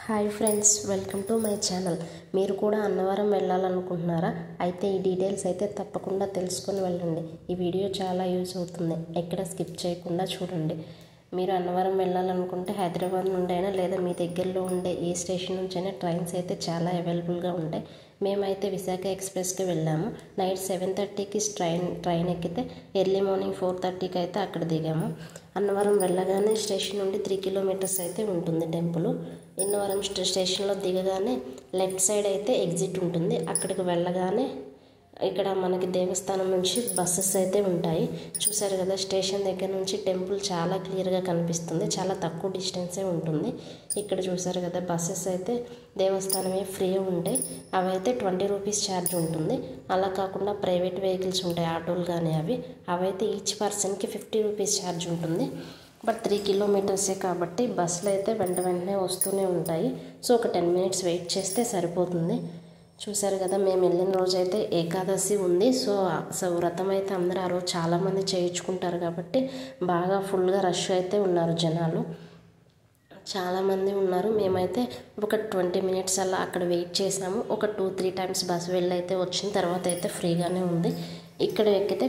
Hi friends, welcome to my channel. మీరు కూడా అన్నవరం వెళ్ళాలనుకుంటున్నారా? అయితే ఈ డీటెయిల్స్ అయితే తప్పకుండా తెలుసుకొని వెళ్ళండి. ఈ వీడియో చాలా యూజ్ అవుతుంది. ఎక్కడ స్కిప్ చేయకుండా చూడండి. మీరు అన్నవరం వెళ్ళాలనుకుంటే హైదరాబాద్ నుండి అయినా లేదా మీ దగ్గరలో ఉండే ఏ స్టేషన్ నుంచి అయినా ట్రైన్స్ అయితే చాలా అవైలబుల్గా ఉంటాయి. మేమైతే విశాఖ ఎక్స్ప్రెస్కి వెళ్ళాము. నైట్ 7:30కి ట్రైన్ ఎక్కితే ఎర్లీ మార్నింగ్ 4:30కి అయితే అక్కడ దిగాము. అన్నవరం వెళ్ళగానే స్టేషన్ నుండి 3 కిలోమీటర్స్ అయితే ఉంటుంది టెంపుల్. అన్నవరం స్టేషన్లో దిగగానే లెఫ్ట్ సైడ్ అయితే ఎగ్జిట్ ఉంటుంది. అక్కడికి వెళ్ళగానే ఇక్కడ మనకి దేవస్థానం నుంచి బస్సెస్ అయితే ఉంటాయి. చూసారు కదా, స్టేషన్ దగ్గర నుంచి టెంపుల్ చాలా క్లియర్గా కనిపిస్తుంది. చాలా తక్కువ డిస్టెన్సే ఉంటుంది. ఇక్కడ చూసారు కదా, బస్సెస్ అయితే దేవస్థానమే ఫ్రీ ఉంటాయి. అవి అయితే 20 రూపీస్ ఛార్జ్ ఉంటుంది. అలా కాకుండా ప్రైవేట్ వెహికల్స్ ఉంటాయి, ఆటోలు కానీ అవైతే ఈచ్ పర్సన్కి 50 రూపీస్ ఛార్జ్ ఉంటుంది. బట్ 3 కిలోమీటర్సే కాబట్టి బస్సులు అయితే వెంటనే వస్తూనే ఉంటాయి. సో ఒక 10 మినిట్స్ వెయిట్ చేస్తే సరిపోతుంది. చూసారు కదా, మేము వెళ్ళిన రోజైతే ఏకాదశి ఉంది. సో వ్రతం అయితే అందరూ ఆ రోజు చాలామంది చేయించుకుంటారు కాబట్టి బాగా ఫుల్గా రష్ అయితే ఉన్నారు, జనాలు చాలామంది ఉన్నారు. మేమైతే ఒక 20 మినిట్స్ అలా అక్కడ వెయిట్ చేసాము. ఒక 2-3 టైమ్స్ బస్సు వెళ్ళైతే వచ్చిన తర్వాత అయితే ఫ్రీగానే ఉంది. ఇక్కడ ఎక్కితే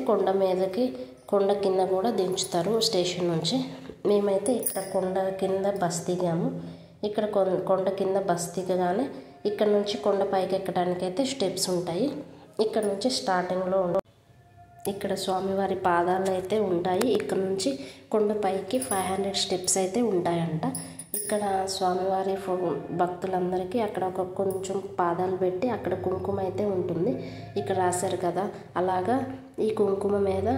కొండ కింద కూడా దించుతారు స్టేషన్ నుంచి. మేమైతే ఇక్కడ కొండ కింద బస్ దిగాము. ఇక్కడ కొండ కింద బస్ దిగగానే ఇక్కడ నుంచి కొండ పైకి ఎక్కడానికి అయితే స్టెప్స్ ఉంటాయి. ఇక్కడ నుంచి స్టార్టింగ్లో ఇక్కడ స్వామివారి పాదాలు అయితే ఉంటాయి. ఇక్కడ నుంచి కొండ పైకి 500 స్టెప్స్ అయితే ఉంటాయంట. ఇక్కడ స్వామివారి భక్తులందరికీ అక్కడ కొంచెం పాదాలు పెట్టి అక్కడ కుంకుమ అయితే ఉంటుంది. ఇక్కడ రాశారు కదా, అలాగా ఈ కుంకుమ మీద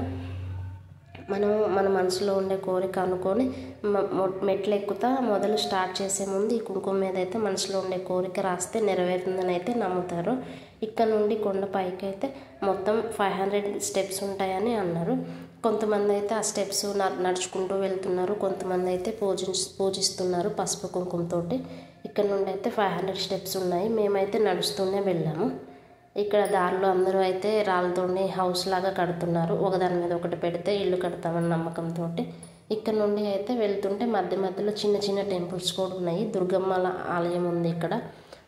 మన మనసులో ఉండే కోరిక అనుకొని మెట్లు ఎక్కుతా మొదలు స్టార్ట్ చేసే ముందు ఈ కుంకుమ మీద అయితే మనసులో ఉండే కోరిక రాస్తే నెరవేరుతుందని అయితే నమ్ముతారు. ఇక్కడ నుండి కొండ పైకి అయితే మొత్తం 500 స్టెప్స్ ఉంటాయని అన్నారు. కొంతమంది అయితే ఆ స్టెప్స్ నడుచుకుంటూ వెళ్తున్నారు, కొంతమంది అయితే పూజిస్తున్నారు పసుపు కుంకుమతోటి. ఇక్కడ నుండి అయితే 500 స్టెప్స్ ఉన్నాయి. మేమైతే నడుస్తూనే వెళ్ళాము. ఇక్కడ దారిలో అందరూ అయితే రాళ్ళతోనే హౌస్ లాగా కడుతున్నారు. ఒకదాని మీద ఒకటి పెడితే ఇల్లు కడతామని నమ్మకంతో. ఇక్కడ నుండి అయితే వెళ్తుంటే మధ్యలో చిన్న టెంపుల్స్ కూడా ఉన్నాయి. దుర్గమ్మ ఆలయం ఉంది ఇక్కడ.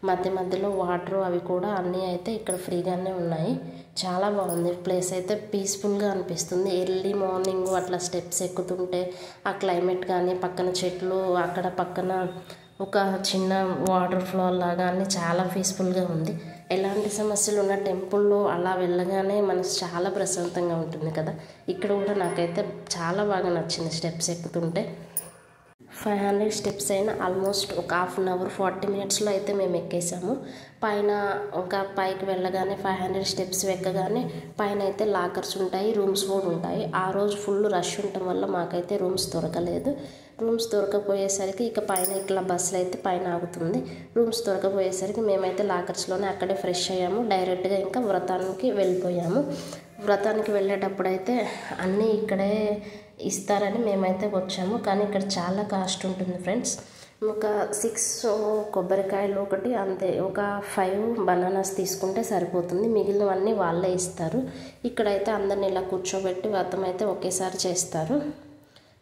మధ్యలో వాటర్ అవి కూడా అన్నీ అయితే ఇక్కడ ఫ్రీగానే ఉన్నాయి. చాలా బాగుంది ప్లేస్ అయితే, పీస్ఫుల్గా అనిపిస్తుంది. ఎర్లీ మార్నింగ్ అట్లా స్టెప్స్ ఎక్కుతుంటే ఆ క్లైమేట్ కానీ, పక్కన చెట్లు, అక్కడ పక్కన ఒక చిన్న వాటర్ ఫ్లో లాగా అన్నీ చాలా పీస్ఫుల్గా ఉంది. ఎలాంటి సమస్యలు ఉన్న టెంపుల్లో అలా వెళ్ళగానే మనసు చాలా ప్రశాంతంగా ఉంటుంది కదా. ఇక్కడ కూడా నాకైతే చాలా బాగా నచ్చింది స్టెప్స్ ఎక్కుతుంటే. 500 స్టెప్స్ అయినా ఆల్మోస్ట్ ఒక 1/2 అవర్ 40 మినిట్స్లో అయితే మేము ఎక్కేసాము. పైకి వెళ్ళగానే 500 స్టెప్స్ ఎక్కగానే పైన అయితే లాకర్స్ ఉంటాయి, రూమ్స్ కూడా ఉంటాయి. ఆ రోజు ఫుల్ రష్ ఉండటం వల్ల మాకైతే రూమ్స్ దొరకలేదు. రూమ్స్ దొరకపోయేసరికి ఇక పైన ఇట్లా బస్సులు అయితే పైన ఆగుతుంది. రూమ్స్ దొరకపోయేసరికి మేమైతే లాకర్స్లోనే అక్కడే ఫ్రెష్ అయ్యాము. డైరెక్ట్గా ఇంకా వ్రతానికి వెళ్ళిపోయాము. వ్రతానికి వెళ్ళేటప్పుడైతే అన్నీ ఇక్కడే ఇస్తారని మేమైతే వచ్చాము. కానీ ఇక్కడ చాలా కాస్ట్ ఉంటుంది ఫ్రెండ్స్. ఒక 6 కొబ్బరికాయలు ఒకటి అంతే, ఒక 5 బనానాస్ తీసుకుంటే సరిపోతుంది. మిగిలినవన్నీ వాళ్ళే ఇస్తారు. ఇక్కడైతే అందరిని ఇలా కూర్చోబెట్టి వ్రతం అయితే ఒకేసారి చేస్తారు.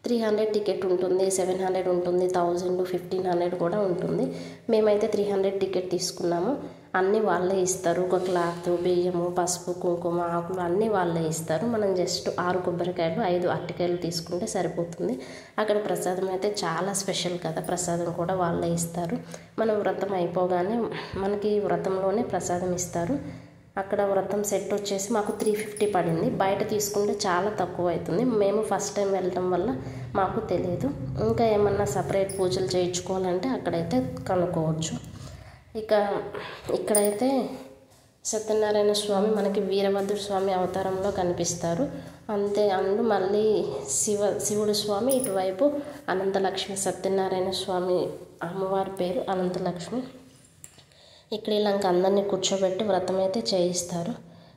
300 టికెట్ ఉంటుంది, 700 ఉంటుంది, 1000, 1500 కూడా ఉంటుంది. మేమైతే 300 టికెట్ తీసుకున్నాము. అన్నీ వాళ్ళే ఇస్తారు. ఒక క్లాత్, బియ్యము, పసుపు, కుంకుమ, ఆకులు అన్నీ వాళ్ళే ఇస్తారు. మనం జస్ట్ 6 కొబ్బరికాయలు 5 అరటికాయలు తీసుకుంటే సరిపోతుంది. అక్కడ ప్రసాదం అయితే చాలా స్పెషల్ కదా, ప్రసాదం కూడా వాళ్ళే ఇస్తారు. మనం వ్రతం అయిపోగానే మనకి వ్రతంలోనే ప్రసాదం ఇస్తారు. అక్కడ వ్రతం సెట్ వచ్చేసి మాకు 350 పడింది. బయట తీసుకుంటే చాలా తక్కువ అవుతుంది. మేము ఫస్ట్ టైం వెళ్ళటం వల్ల మాకు తెలియదు. ఇంకా ఏమన్నా సపరేట్ పూజలు చేయించుకోవాలంటే అక్కడైతే కనుక్కోవచ్చు. ఇక్కడైతే సత్యనారాయణ స్వామి మనకి వీరభద్ర స్వామి అవతారంలో కనిపిస్తారు. మళ్ళీ శివుడు స్వామి ఇటువైపు అనంతలక్ష్మి. సత్యనారాయణ స్వామి అమ్మవారి పేరు అనంతలక్ష్మి. ఇక్కడ ఇలా అందరినీ కూర్చోబెట్టి వ్రతం అయితే చేయిస్తారు.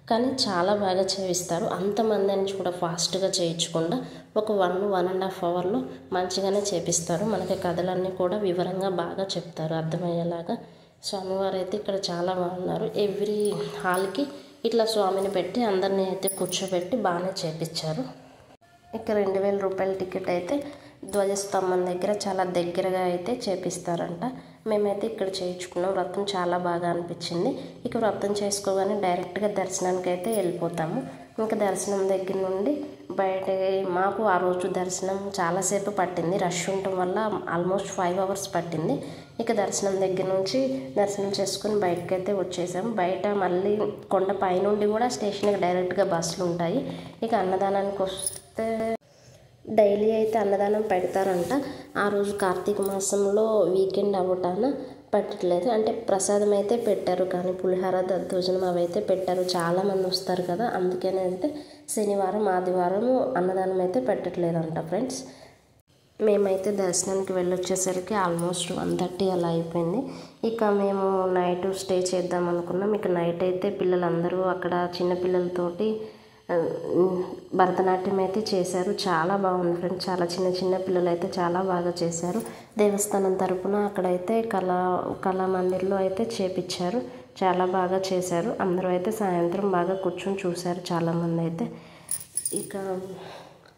కానీ చాలా బాగా చేయిస్తారు. అంతమంది అని కూడా ఫాస్ట్గా చేయించకుండా ఒక 1.5 అవర్లో మంచిగానే చేపిస్తారు. మనకి కథలన్నీ కూడా వివరంగా బాగా చెప్తారు అర్థమయ్యేలాగా. స్వామివారు అయితే ఇక్కడ చాలా బాగున్నారు. ఎవ్రీ హాల్కి ఇట్లా స్వామిని పెట్టి అందరినీ అయితే కూర్చోబెట్టి బాగానే చేపించారు. ఇక్కడ 2000 రూపాయల టికెట్ అయితే ధ్వజస్తంభం దగ్గర చాలా దగ్గరగా అయితే చేపిస్తారంట. మేమైతే ఇక్కడ చేయించుకున్నాం. వ్రతం చాలా బాగా అనిపించింది. ఇక వ్రతం చేసుకోగానే డైరెక్ట్గా దర్శనానికి అయితే వెళ్ళిపోతాము. ఇంకా దర్శనం దగ్గర నుండి బయట మాకు ఆ రోజు దర్శనం చాలాసేపు పట్టింది. రష్ ఉండటం వల్ల ఆల్మోస్ట్ 5 hours పట్టింది. ఇక దర్శనం దగ్గర నుంచి దర్శనం చేసుకుని బయటకైతే వచ్చేసాము. బయట మళ్ళీ కొండ పైనుండి కూడా స్టేషన్కి డైరెక్ట్గా బస్సులు ఉంటాయి. ఇక అన్నదానానికి వస్తే డైలీ అయితే అన్నదానం పెడతారంట. ఆ రోజు కార్తీక మాసంలో వీకెండ్ అవ్వటాన పెట్టట్లేదు. అంటే ప్రసాదం అయితే పెట్టారు, కానీ పులిహార దద్దోజనం అవి అయితే పెట్టారు. చాలామంది వస్తారు కదా, అందుకని అయితే శనివారం ఆదివారం అన్నదానం అయితే పెట్టట్లేదంట ఫ్రెండ్స్. మేమైతే దర్శనానికి వెళ్ళొచ్చేసరికి ఆల్మోస్ట్ 1:30 అలా అయిపోయింది. ఇక మేము నైట్ స్టే చేద్దాం అనుకున్నాం. ఇక నైట్ అయితే పిల్లలందరూ అక్కడ చిన్నపిల్లలతోటి భరతనాట్యం అయితే చేశారు. చాలా బాగుంది ఫ్రెండ్స్. చాలా చిన్న పిల్లలు అయితే చాలా బాగా చేశారు. దేవస్థానం తరపున అక్కడైతే కళామందిర్లో అయితే చేపించారు. చాలా బాగా చేశారు. అందరూ అయితే సాయంత్రం బాగా కూర్చొని చూశారు చాలామంది అయితే. ఇక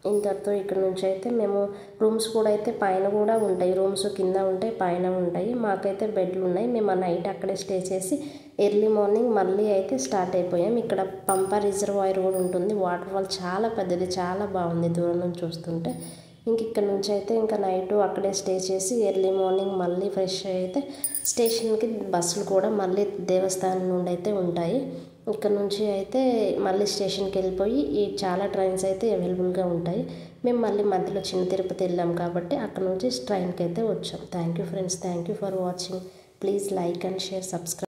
ఇంతటితో ఇక్కడ నుంచి అయితే మేము రూమ్స్ కూడా అయితే పైన కూడా ఉంటాయి. రూమ్స్ కింద ఉంటాయి, పైన ఉంటాయి. మాకైతే బెడ్లు ఉన్నాయి. మేము ఆ నైట్ అక్కడే స్టే చేసి ఎర్లీ మార్నింగ్ మళ్ళీ అయితే స్టార్ట్ అయిపోయాం. ఇక్కడ పంప రిజర్వాయర్ కూడా ఉంటుంది. వాటర్ ఫాల్ చాలా పెద్దది, చాలా బాగుంది దూరం నుంచి చూస్తుంటే. ఇక్కడ నుంచి అయితే ఇంకా నైట్ అక్కడే స్టే చేసి ఎర్లీ మార్నింగ్ మళ్ళీ ఫ్రెష్ అయితే స్టేషన్కి బస్సులు కూడా మళ్ళీ దేవస్థానం నుండి అయితే ఉంటాయి. ఇక్కడ నుంచి అయితే మళ్ళీ స్టేషన్కి వెళ్ళిపోయి చాలా ట్రైన్స్ అయితే అవైలబుల్గా ఉంటాయి. మేము మళ్ళీ మధ్యలో చిన్న తిరుపతి వెళ్ళాం కాబట్టి అక్కడ నుంచి ట్రైన్కి అయితే వచ్చాం. Thank you friends. Thank you for watching. Please like and share, subscribe.